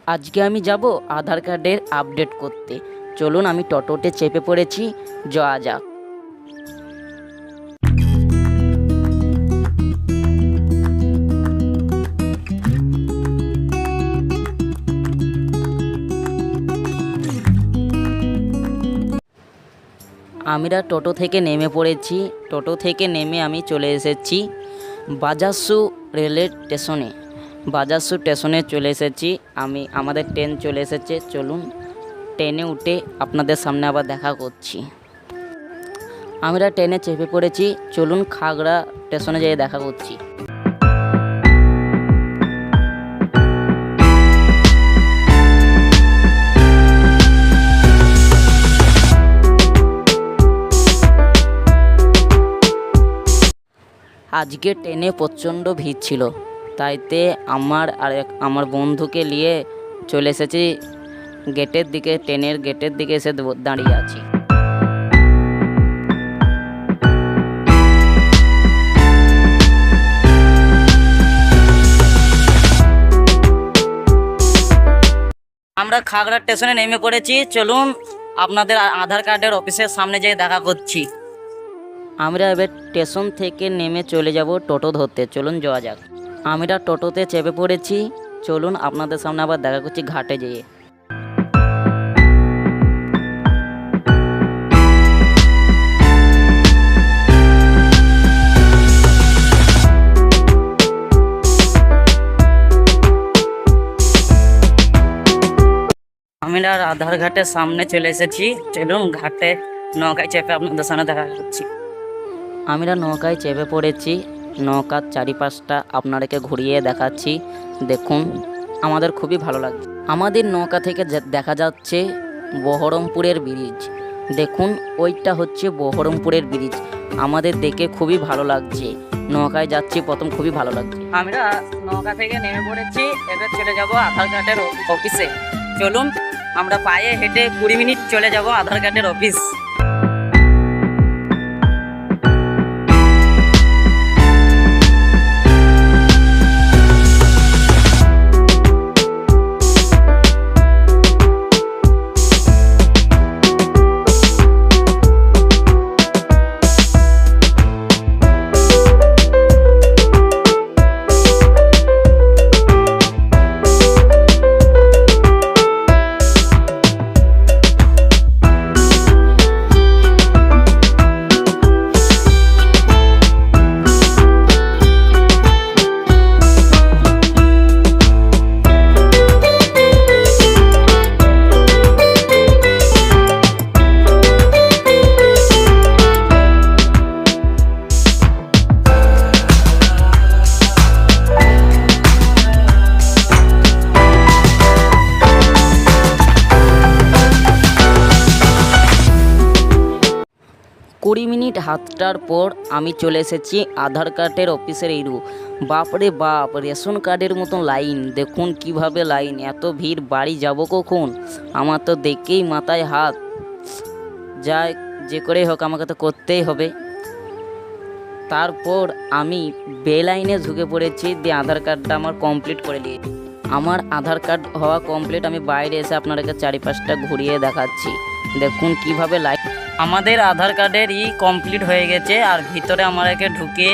আজকে আমি যাব আধার কার্ডের আপডেট করতে। চলুন, আমি টোটোতে চেপে পড়েছি, যাওয়া যাক। আমরা টোটো থেকে নেমে পড়েছি। টোটো থেকে নেমে আমি চলে এসেছি বাজারসু রেলের স্টেশনে। বাজারসু স্টেশনে চলে এসেছি আমাদের ট্রেন চলে এসেছে। চলুন, ট্রেনে উঠে আপনাদের সামনে আবার দেখা করছি। আমরা ট্রেনে চেপে পড়েছি। চলুন, খাগড়া স্টেশনে যেয়ে দেখা করছি। আজকে ট্রেনে প্রচণ্ড ভিড় ছিল, তাইতে আমার বন্ধুকে নিয়ে চলে এসেছি গেটের দিকে। ট্রেনের গেটের দিকে এসে দাঁড়িয়ে আছি। আমরা খাগড়া স্টেশনে নেমে পড়েছি। চলুন, আপনাদের আধার কার্ডের অফিসের সামনে যেয়ে দেখা করছি। আমরা এবার স্টেশন থেকে নেমে চলে যাব টোটো ধরতে। চলুন, যাওয়া যাক। আমরা টোটোতে চেপে পড়েছি। চলুন, আপনাদের সামনে আবার দেখা করছি ঘাটে যেয়ে। আমরা আধার ঘাটের সামনে চলে এসেছি। চলুন, ঘাটে নৌকায় চেপে আপনাদের সামনে দেখা করছি। আমরা নৌকায় চেপে পড়েছি। নৌকার চারিপাশটা আপনাদেরকে ঘুরিয়ে দেখাচ্ছি। দেখুন, আমাদের খুবই ভালো লাগছে। আমাদের নৌকা থেকে দেখা যাচ্ছে বহরমপুরের ব্রিজ। দেখুন, ওইটা হচ্ছে বহরমপুরের ব্রিজ। আমাদের দেখে খুবই ভালো লাগছে। নৌকায় যাচ্ছি, প্রথম খুবই ভালো লাগছে। আমরা নৌকা থেকে নেমে পড়েছি। এবার চলে যাব আধার কার্ডের অফিসে। চলুন, আমরা পায়ে হেঁটে 20 মিনিট চলে যাব আধার কার্ডের অফিস। কুড়ি মিনিট হাঁটার পর আমি চলে এসেছি আধার কার্ডের অফিসের এই রুম। বাপরে বাপ, রেশন কার্ডের মতন লাইন। দেখুন কিভাবে লাইন, এত ভিড়। বাড়ি যাব কখন? আমার তো দেখেই মাথায় হাত। যে করেই হোক, আমাকে তো করতেই হবে। তারপর আমি বেলাইনে ঢুকে পড়েছি, দিয়ে আধার কার্ডটা আমার কমপ্লিট করে দিয়েছি। আমার আধার কার্ড হওয়া কমপ্লিট। আমি বাইরে এসে আপনাদেরকে চারিপাশটা ঘুরিয়ে দেখাচ্ছি। দেখুন কিভাবে লাইন। আমাদের আধার কার্ডের কমপ্লিট হয়ে গেছে। আর ভিতরে আমাদেরকে ঢুকে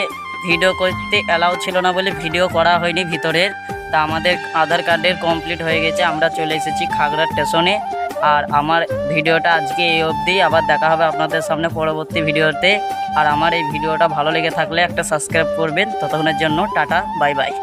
ভিডিও করতে অ্যালাউ ছিল না বলে ভিডিও করা হয়নি ভিতরের। তা আমাদের আধার কার্ডের কমপ্লিট হয়ে গেছে। আমরা চলে এসেছি খাগড়া স্টেশনে। আর আমার ভিডিওটা আজকে এই অবধি। আবার দেখা হবে আপনাদের সামনে পরবর্তী ভিডিওতে। আর আমার এই ভিডিওটা ভালো লেগে থাকলে একটা সাবস্ক্রাইব করবেন। ততক্ষণের জন্য টাটা, বাই বাই।